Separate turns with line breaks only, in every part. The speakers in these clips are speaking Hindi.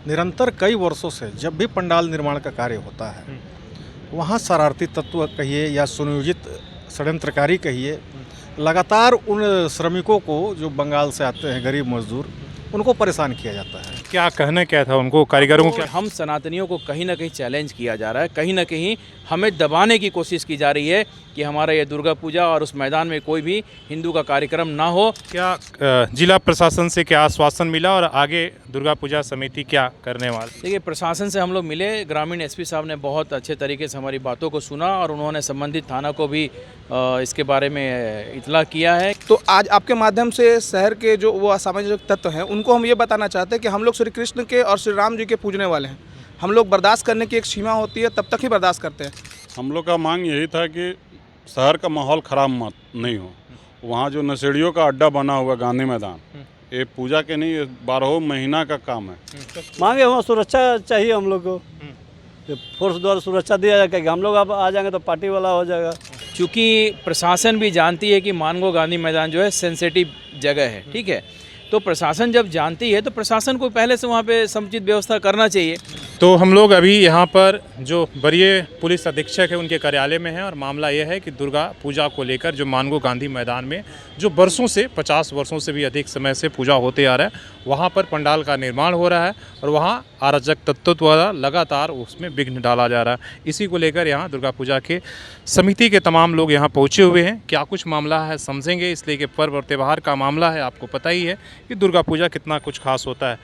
निरंतर कई वर्षों से जब भी पंडाल निर्माण का कार्य होता है, वहाँ शरारती तत्व कहिए या सुनियोजित षड्यंत्रकारी कहिए, लगातार उन श्रमिकों को जो बंगाल से आते हैं गरीब मजदूर, उनको परेशान किया जाता है।
क्या कहना क्या था उनको, कारीगरों को
तो हम सनातनियों को कहीं ना कहीं चैलेंज किया जा रहा है, कहीं ना कहीं हमें दबाने की कोशिश की जा रही है कि हमारा ये दुर्गा पूजा और उस मैदान में कोई भी हिंदू का कार्यक्रम ना हो।
क्या जिला प्रशासन से क्या आश्वासन मिला और आगे दुर्गा पूजा समिति क्या करने वाली?
देखिए, प्रशासन से हम लोग मिले, ग्रामीण एसपी साहब ने बहुत अच्छे तरीके से हमारी बातों को सुना और उन्होंने संबंधित थाना को भी इसके बारे में इतला किया है।
तो आज आपके माध्यम से शहर के जो वो असामाजिक तत्व हैं उनको हम ये बताना चाहते हैं कि हम लोग श्री कृष्ण के और श्री राम जी के पूजने वाले हैं। हम लोग बर्दाश्त करने की एक सीमा होती है, तब तक ही बर्दाश्त करते हैं।
हम लोग का मांग यही था कि शहर का माहौल ख़राब मत नहीं हो। वहाँ जो नशेड़ियों का अड्डा बना हुआ गांधी मैदान, ये पूजा के नहीं, ये 12 महीना का काम है।
मांगे वहाँ सुरक्षा चाहिए हम लोग को, फोर्स द्वारा सुरक्षा दिया जाए, क्योंकि हम लोग अब आ जाएंगे तो पार्टी वाला हो जाएगा।
चूँकि प्रशासन भी जानती है कि मानगो गांधी मैदान जो है सेंसिटिव जगह है, ठीक है, तो प्रशासन जब जानती है तो प्रशासन को पहले से वहाँ पे समुचित व्यवस्था करना चाहिए।
तो हम लोग अभी यहाँ पर जो वरीय पुलिस अधीक्षक है उनके कार्यालय में है और मामला यह है कि दुर्गा पूजा को लेकर जो मानगो गांधी मैदान में जो वर्षों से 50 वर्षों से भी अधिक समय से पूजा होते आ रहा है, वहाँ पर पंडाल का निर्माण हो रहा है और वहाँ अराजक तत्वों द्वारा लगातार उसमें विघ्न डाला जा रहा है। इसी को लेकर यहाँ दुर्गा पूजा के समिति के तमाम लोग यहाँ पहुँचे हुए हैं। क्या कुछ मामला है समझेंगे, इसलिए कि पर्व और त्यौहार का मामला है। आपको पता ही है कि दुर्गा पूजा कितना कुछ खास होता है।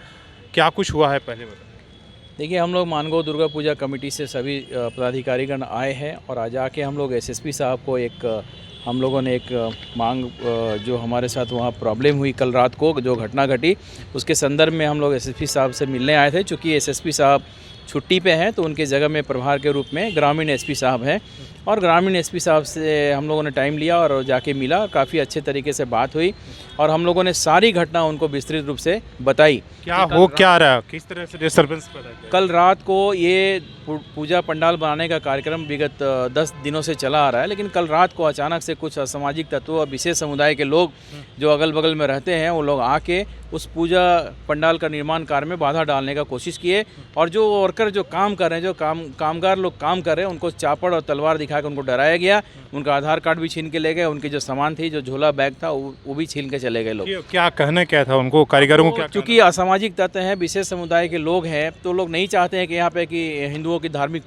क्या कुछ हुआ है पहले बताइए।
देखिए, हम लोग मानगो दुर्गा पूजा कमेटी से सभी पदाधिकारीगण आए हैं और आज आके हम लोग एसएसपी साहब को हम लोगों ने एक मांग, जो हमारे साथ वहाँ प्रॉब्लम हुई कल रात को जो घटना घटी, उसके संदर्भ में हम लोग एसएसपी साहब से मिलने आए थे। चूँकि एसएसपी साहब छुट्टी पे हैं तो उनके जगह में प्रभार के रूप में ग्रामीण एसपी साहब हैं और ग्रामीण एसपी साहब से हम लोगों ने टाइम लिया और जाके मिला। काफ़ी अच्छे तरीके से बात हुई और हम लोगों ने सारी घटना उनको विस्तृत रूप से बताई।
क्या रहा है, किस तरह से डिस्टर्बेंस पैदा किया?
कल रात को ये पूजा पंडाल बनाने का कार्यक्रम विगत 10 दिनों से चला आ रहा है, लेकिन कल रात को अचानक से कुछ असामाजिक तत्व और विशेष समुदाय के लोग जो अगल बगल में रहते हैं वो लोग आके उस पूजा पंडाल का निर्माण कार्य में बाधा डालने का कोशिश किए और जो वर्कर जो काम कर रहे हैं, जो कामगार लोग काम कर रहे हैं, उनको चापड़ और तलवार दिखाकर उनको डराया गया। उनका आधार कार्ड भी छीन के ले गए, उनकी जो सामान थी, जो झोला बैग था, वो भी छीन के चले गए लोग।
क्या कहना क्या था उनको, कारीगरों को क्या?
चूँकि असामाजिक तत्व हैं, विशेष समुदाय के लोग हैं, तो लोग नहीं चाहते हैं कि यहाँ पे कि हिंदुओं की धार्मिक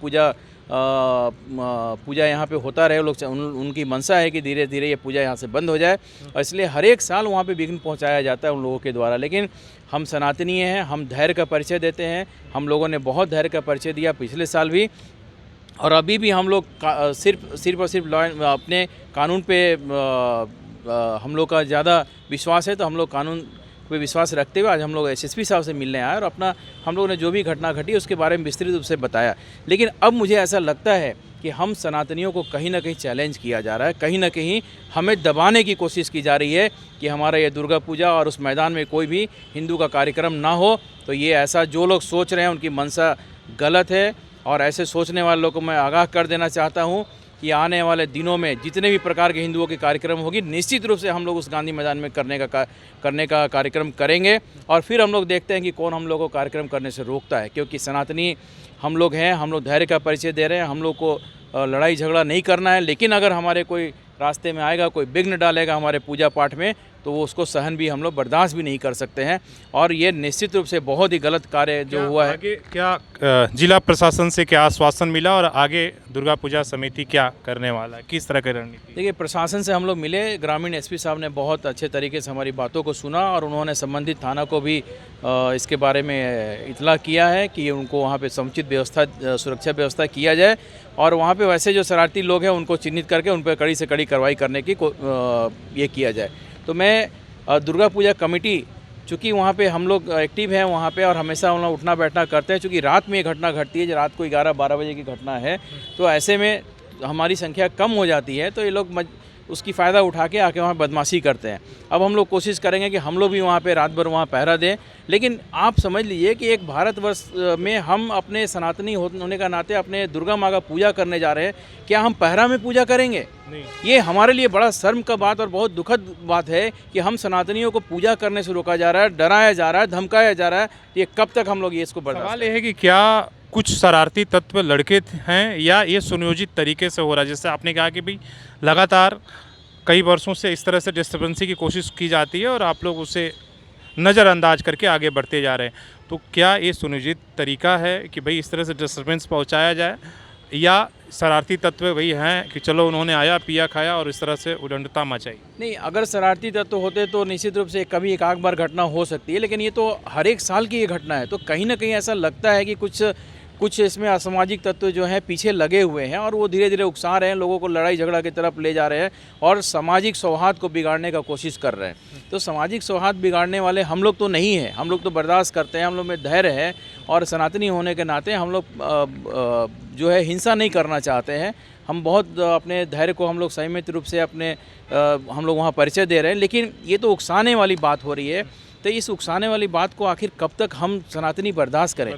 पूजा यहाँ पे होता रहे। लोग उनकी मंशा है कि धीरे धीरे ये पूजा यहाँ से बंद हो जाए और इसलिए हर एक साल वहाँ पे विघ्न पहुँचाया जाता है उन लोगों के द्वारा। लेकिन हम सनातनी हैं, हम धैर्य का परिचय देते हैं। हम लोगों ने बहुत धैर्य का परिचय दिया पिछले साल भी और अभी भी हम लोग सिर्फ और सिर्फ अपने कानून पे हम लोग का ज़्यादा विश्वास है, तो हम लोग कानून पे विश्वास रखते हुए आज हम लोग एसएसपी साहब से मिलने आए और अपना हम लोगों ने जो भी घटना घटी उसके बारे में विस्तृत रूप से बताया। लेकिन अब मुझे ऐसा लगता है कि हम सनातनियों को कहीं ना कहीं चैलेंज किया जा रहा है, कहीं ना कहीं हमें दबाने की कोशिश की जा रही है कि हमारा ये दुर्गा पूजा और उस मैदान में कोई भी हिंदू का कार्यक्रम ना हो। तो ये ऐसा जो लोग सोच रहे हैं उनकी मंशा गलत है और ऐसे सोचने वाले लोगों को मैं आगाह कर देना चाहता हूँ कि आने वाले दिनों में जितने भी प्रकार के हिंदुओं के कार्यक्रम होगी, निश्चित रूप से हम लोग उस गांधी मैदान में करने का कार्यक्रम करेंगे और फिर हम लोग देखते हैं कि कौन हम लोग को कार्यक्रम करने से रोकता है। क्योंकि सनातनी हम लोग हैं, हम लोग धैर्य का परिचय दे रहे हैं, हम लोग को लड़ाई झगड़ा नहीं करना है। लेकिन अगर हमारे कोई रास्ते में आएगा, कोई विघ्न डालेगा हमारे पूजा पाठ में, तो वो उसको सहन भी हम लोग बर्दाश्त भी नहीं कर सकते हैं और ये निश्चित रूप से बहुत ही गलत कार्य जो हुआ है।
क्या जिला प्रशासन से क्या आश्वासन मिला और आगे दुर्गा पूजा समिति क्या करने वाला है, किस तरह की रणनीति?
देखिए, प्रशासन से हम लोग मिले, ग्रामीण एसपी साहब ने बहुत अच्छे तरीके से हमारी बातों को सुना और उन्होंने संबंधित थाना को भी इसके बारे में इतला किया है कि उनको वहाँ पे समुचित व्यवस्था, सुरक्षा व्यवस्था किया जाए और वहाँ पे वैसे जो शरारती लोग हैं उनको चिन्हित करके उन पर कड़ी से कड़ी कार्रवाई करने की ये किया जाए। तो मैं दुर्गा पूजा कमेटी, चूँकि वहाँ पे हम लोग एक्टिव हैं वहाँ पे और हमेशा हम लोग उठना बैठना करते हैं, चूँकि रात में ये घटना घटती है, जो रात को 11-12 बजे की घटना है, तो ऐसे में हमारी संख्या कम हो जाती है, तो ये लोग उसकी फ़ायदा उठा के आके वहाँ बदमाशी करते हैं। अब हम लोग कोशिश करेंगे कि हम लोग भी वहाँ पे रात भर वहाँ पहरा दें, लेकिन आप समझ लीजिए कि एक भारतवर्ष में हम अपने सनातनी होने का नाते अपने दुर्गा माँ का पूजा करने जा रहे हैं, क्या हम पहरा में पूजा करेंगे?
नहीं।
ये हमारे लिए बड़ा शर्म का बात और बहुत दुखद बात है कि हम सनातनियों को पूजा करने से रोका जा रहा है, डराया जा रहा है, धमकाया जा रहा है। ये कब तक हम लोग ये इसको बर्दाश्त
सवाल ये है कि क्या कुछ शरारती तत्व लड़के हैं या ये सुनियोजित तरीके से हो रहा है? जैसे आपने कहा कि भाई लगातार कई वर्षों से इस तरह से डिस्टर्बेंसी की कोशिश की जाती है और आप लोग उसे नज़रअंदाज करके आगे बढ़ते जा रहे हैं, तो क्या ये सुनियोजित तरीका है कि भाई इस तरह से डिस्टर्बेंस पहुंचाया जाए, या शरारती तत्व वही हैं कि चलो उन्होंने आया पिया खाया और इस तरह से उदंडता मचाई?
नहीं, अगर शरारती तत्व होते तो निश्चित रूप से कभी एक आध बार घटना हो सकती है, लेकिन ये तो हर एक साल की ये घटना है। तो कहीं ना कहीं ऐसा लगता है कि कुछ इसमें असामाजिक तत्व जो हैं पीछे लगे हुए हैं और वो धीरे धीरे उकसा रहे हैं, लोगों को लड़ाई झगड़ा की तरफ ले जा रहे हैं और सामाजिक सौहार्द को बिगाड़ने का कोशिश कर रहे हैं। तो सामाजिक सौहार्द बिगाड़ने वाले हम लोग तो नहीं हैं, हम लोग तो बर्दाश्त करते हैं, हम लोग में धैर्य है और सनातनी होने के नाते हम लोग जो है हिंसा नहीं करना चाहते हैं। हम बहुत अपने धैर्य को हम लोग संयमित रूप से अपने हम लोग वहाँ परिचय दे रहे हैं, लेकिन ये तो उकसाने वाली बात हो रही है। तो इस उकसाने वाली बात को आखिर कब तक हम सनातनी बर्दाश्त करें?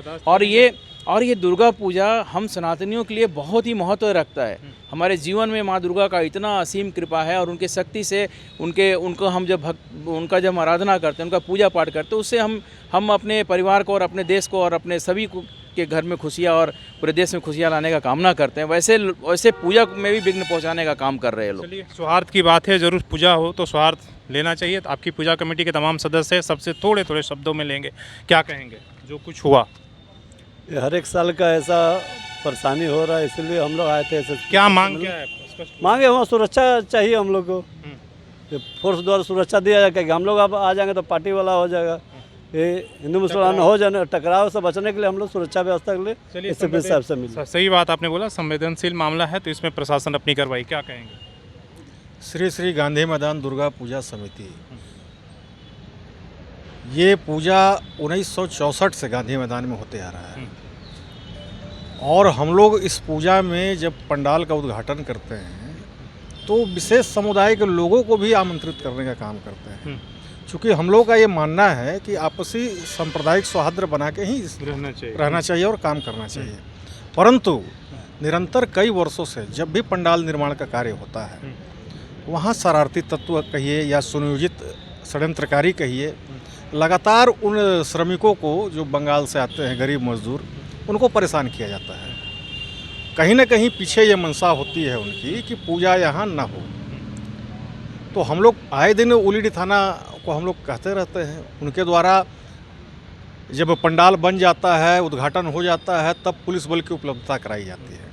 और ये दुर्गा पूजा हम सनातनियों के लिए बहुत ही महत्व रखता है। हमारे जीवन में माँ दुर्गा का इतना असीम कृपा है और उनके शक्ति से उनको हम जब उनका जब आराधना करते हैं, उनका पूजा पाठ करते हैं, उससे हम अपने परिवार को और अपने देश को और अपने सभी को के घर में खुशियाँ और पूरे देश में खुशियाँ लाने का कामना करते हैं। वैसे पूजा में भी विघ्न पहुँचाने का काम कर रहे हैं लोग।
चलिए, सौहार्द की बात है, जरूर पूजा हो तो सौहार्द लेना चाहिए। तो आपकी पूजा कमेटी के तमाम सदस्य सबसे थोड़े थोड़े शब्दों में लेंगे, क्या कहेंगे जो कुछ हुआ?
ये हर एक साल का ऐसा परेशानी हो रहा है, इसलिए हम लोग आए थे। ऐसे
क्या मांग क्या है? स्पष्ट
मांगे वहाँ सुरक्षा चाहिए हम लोग को, ये फोर्स द्वारा सुरक्षा दिया जाए, क्योंकि हम लोग अब आ जाएंगे तो पार्टी वाला हो जाएगा। ये हिंदू मुसलमान हो जाने टकराव से बचने के लिए हम लोग सुरक्षा व्यवस्था के लिए इससे हिसाब से मिले।
सही बात आपने बोला, संवेदनशील मामला है तो इसमें प्रशासन अपनी कार्रवाई, क्या कहेंगे?
श्री श्री गांधी मैदान दुर्गा पूजा समिति, ये पूजा 1964 से गांधी मैदान में होते आ रहा है और हम लोग इस पूजा में जब पंडाल का उद्घाटन करते हैं तो विशेष समुदाय के लोगों को भी आमंत्रित करने का काम करते हैं, क्योंकि हम लोग का ये मानना है कि आपसी सांप्रदायिक सौहार्द बना के ही रहना चाहिए और काम करना चाहिए। परंतु निरंतर कई वर्षों से जब भी पंडाल निर्माण का कार्य होता है, वहाँ शरारती तत्व कहिए या सुनियोजित षड्यंत्रकारी कहिए, लगातार उन श्रमिकों को जो बंगाल से आते हैं गरीब मजदूर, उनको परेशान किया जाता है। कहीं ना कहीं पीछे ये मंशा होती है उनकी कि पूजा यहाँ ना हो। तो हम लोग आए दिन उलीडी थाना को हम लोग कहते रहते हैं, उनके द्वारा जब पंडाल बन जाता है, उद्घाटन हो जाता है, तब पुलिस बल की उपलब्धता कराई जाती है,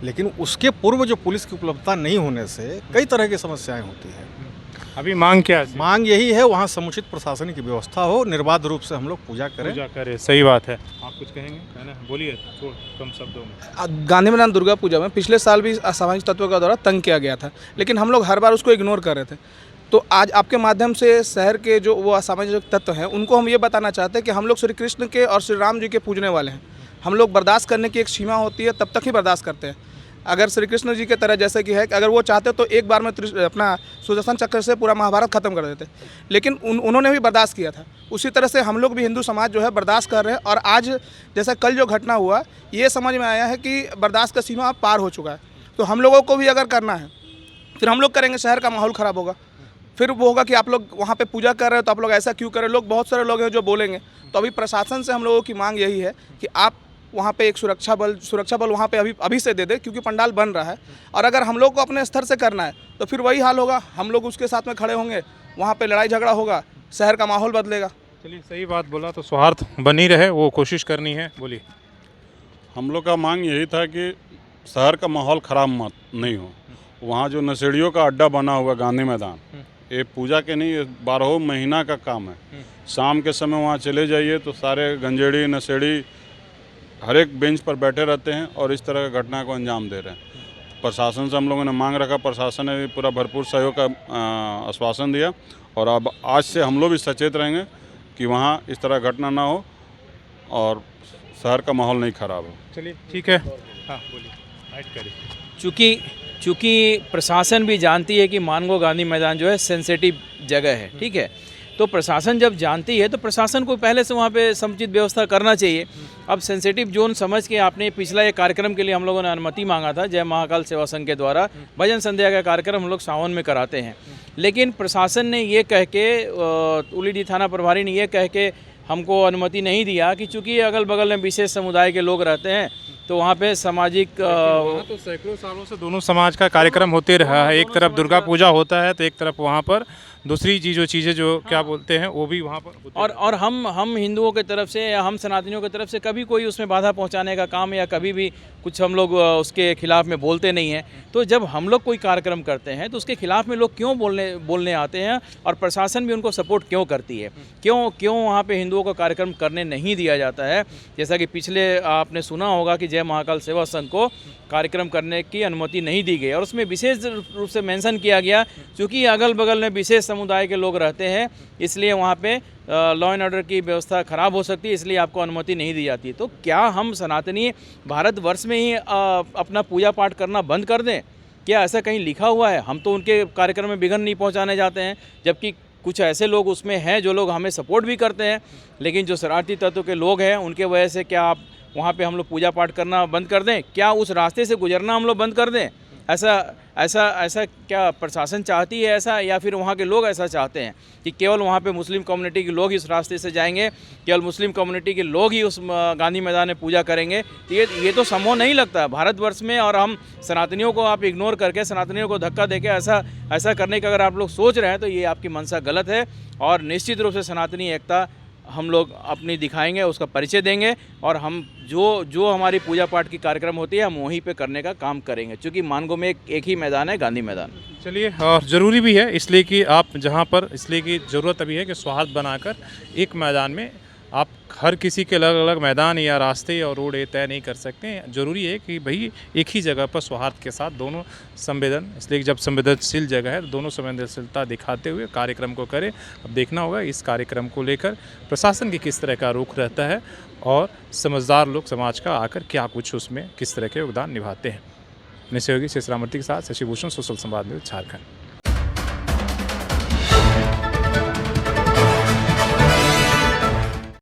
लेकिन उसके पूर्व जो पुलिस की उपलब्धता नहीं होने से कई तरह की समस्याएं होती हैं।
अभी मांग क्या है?
मांग यही है वहाँ समुचित प्रशासनिक की व्यवस्था हो, निर्बाध रूप से हम लोग पूजा करें।
सही बात है। आप कुछ कहेंगे? कहना बोलिए कम शब्दों में।
गांधी मैदान दुर्गा पूजा में पिछले साल भी असामाजिक तत्वों का द्वारा तंग किया गया था, लेकिन हम लोग हर बार उसको इग्नोर कर रहे थे। तो आज आपके माध्यम से शहर के जो वो असामाजिक तत्व हैं उनको हम ये बताना चाहते हैं कि हम लोग श्री कृष्ण के और श्री राम जी के पूजने वाले हैं। हम लोग बर्दाश्त करने की एक सीमा होती है, तब तक ही बर्दाश्त करते हैं। अगर श्री कृष्ण जी के तरह जैसे कि है कि अगर वो चाहते तो एक बार में अपना सुदर्शन चक्र से पूरा महाभारत खत्म कर देते, लेकिन उन्होंने भी बर्दाश्त किया था। उसी तरह से हम लोग भी हिंदू समाज जो है बर्दाश्त कर रहे हैं। और आज जैसा कल जो घटना हुआ, ये समझ में आया है कि बर्दाश्त का सीमा पार हो चुका है। तो हम लोगों को भी अगर करना है फिर हम लोग करेंगे, शहर का माहौल ख़राब होगा। फिर वो होगा कि आप लोग वहाँ पे पूजा कर रहे हो तो आप लोग ऐसा क्यों करें। लोग बहुत सारे लोग हैं जो बोलेंगे। तो अभी प्रशासन से हम लोगों की मांग यही है कि आप वहाँ पे एक सुरक्षा बल वहाँ पे अभी से दे दे, क्योंकि पंडाल बन रहा है। और अगर हम लोग को अपने स्तर से करना है तो फिर वही हाल होगा, हम लोग उसके साथ में खड़े होंगे, वहाँ पे लड़ाई झगड़ा होगा, शहर का माहौल बदलेगा।
चलिए, सही बात बोला। तो सौहार्द बनी रहे वो कोशिश करनी है। बोलिए।
हम लोग का मांग यही था कि शहर का माहौल ख़राब मत नहीं हो। वहाँ जो नशेड़ियों का अड्डा बना हुआ गांधी मैदान, ये पूजा के नहीं, ये 12 महीना का काम है। शाम के समय वहाँ चले जाइए तो सारे गंजेड़ी नशेड़ी हर एक बेंच पर बैठे रहते हैं और इस तरह की घटना को अंजाम दे रहे हैं। प्रशासन से हम लोगों ने मांग रखा, प्रशासन ने भी पूरा भरपूर सहयोग का आश्वासन दिया और अब आज से हम लोग भी सचेत रहेंगे कि वहाँ इस तरह घटना ना हो और शहर का माहौल नहीं ख़राब हो।
चलिए, ठीक है। हाँ, बोलिए। ऐड करिए।
चूँकि चूँकि प्रशासन भी जानती है कि मानगो गांधी मैदान जो है सेंसिटिव जगह है, ठीक है, तो प्रशासन जब जानती है तो प्रशासन को पहले से वहाँ पे समुचित व्यवस्था करना चाहिए। अब सेंसिटिव जोन समझ के आपने पिछला एक कार्यक्रम के लिए हम लोगों ने अनुमति मांगा था जय महाकाल सेवा संघ के द्वारा, भजन संध्या का कार्यक्रम हम लोग सावन में कराते हैं, लेकिन प्रशासन ने ये कह के उलीडी थाना प्रभारी ने ये कह के हमको अनुमति नहीं दिया कि चूँकि अगल बगल में विशेष समुदाय के लोग रहते हैं तो वहाँ पे सामाजिक
वहाँ तो सैकड़ों सालों से दोनों समाज का कार्यक्रम होते रहा है। एक तरफ दुर्गा पूजा होता है तो एक तरफ वहाँ पर दूसरी चीज़ें जो क्या बोलते हैं वो भी वहाँ पर होते
और हम हिंदुओं की तरफ से या हम सनातनियों की तरफ से कभी कोई उसमें बाधा पहुंचाने का काम या कभी भी कुछ हम लोग उसके खिलाफ में बोलते नहीं हैं। तो जब हम लोग कोई कार्यक्रम करते हैं तो उसके खिलाफ में लोग क्यों बोलने आते हैं और प्रशासन भी उनको सपोर्ट क्यों करती है, क्यों वहाँ पे हिंदुओं को कार्यक्रम करने नहीं दिया जाता है। जैसा कि पिछले आपने सुना होगा कि जय महाकाल सेवा संघ को कार्यक्रम करने की अनुमति नहीं दी गई और उसमें विशेष रूप से मेंशन किया गया क्योंकि अगल बगल में विशेष समुदाय के लोग रहते हैं, इसलिए वहाँ पे लॉ एंड ऑर्डर की व्यवस्था खराब हो सकती है, इसलिए आपको अनुमति नहीं दी जाती। तो क्या हम सनातनी भारतवर्ष में ही अपना पूजा पाठ करना बंद कर दें? क्या ऐसा कहीं लिखा हुआ है? हम तो उनके कार्यक्रम में विघ्न नहीं पहुँचाने जाते हैं, जबकि कुछ ऐसे लोग उसमें हैं जो लोग हमें सपोर्ट भी करते हैं, लेकिन जो शरारती तत्व के लोग हैं उनके वजह से क्या आप वहाँ पे हम लोग पूजा पाठ करना बंद कर दें? क्या उस रास्ते से गुजरना हम लोग बंद कर दें? ऐसा क्या प्रशासन चाहती है ऐसा, या फिर वहाँ के लोग ऐसा चाहते हैं कि केवल वहाँ पे मुस्लिम कम्युनिटी के लोग इस रास्ते से जाएंगे, केवल मुस्लिम कम्युनिटी के लोग ही उस गांधी मैदान में पूजा करेंगे? तो ये तो संभव नहीं लगता है भारतवर्ष में। और हम सनातनियों को आप इग्नोर करके, सनातनियों को धक्का देके ऐसा करने का अगर आप लोग सोच रहे हैं तो ये आपकी मंशा गलत है। और निश्चित रूप से सनातनी एकता हम लोग अपनी दिखाएंगे, उसका परिचय देंगे और हम जो हमारी पूजा पाठ की कार्यक्रम होती है हम वहीं पे करने का काम करेंगे, क्योंकि मानगो में एक ही मैदान है, गांधी मैदान।
चलिए, और ज़रूरी भी है इसलिए कि आप जहाँ पर इसलिए कि ज़रूरत अभी है कि सौहार्द बनाकर एक मैदान में आप हर किसी के अलग अलग मैदान या रास्ते और रोड तय नहीं कर सकते हैं। ज़रूरी है कि भाई एक ही जगह पर सौहार्द के साथ दोनों इसलिए जब संवेदनशील जगह है तो दोनों संवेदनशीलता दिखाते हुए कार्यक्रम को करें। अब देखना होगा इस कार्यक्रम को लेकर प्रशासन की किस तरह का रुख रहता है और समझदार लोग समाज का आकर क्या कुछ उसमें किस तरह के योगदान निभाते हैं। अपने सहयोगी शेष रामवर्ती के साथ शशि भूषण, सोशल संवाद न्यूज़, झारखंड।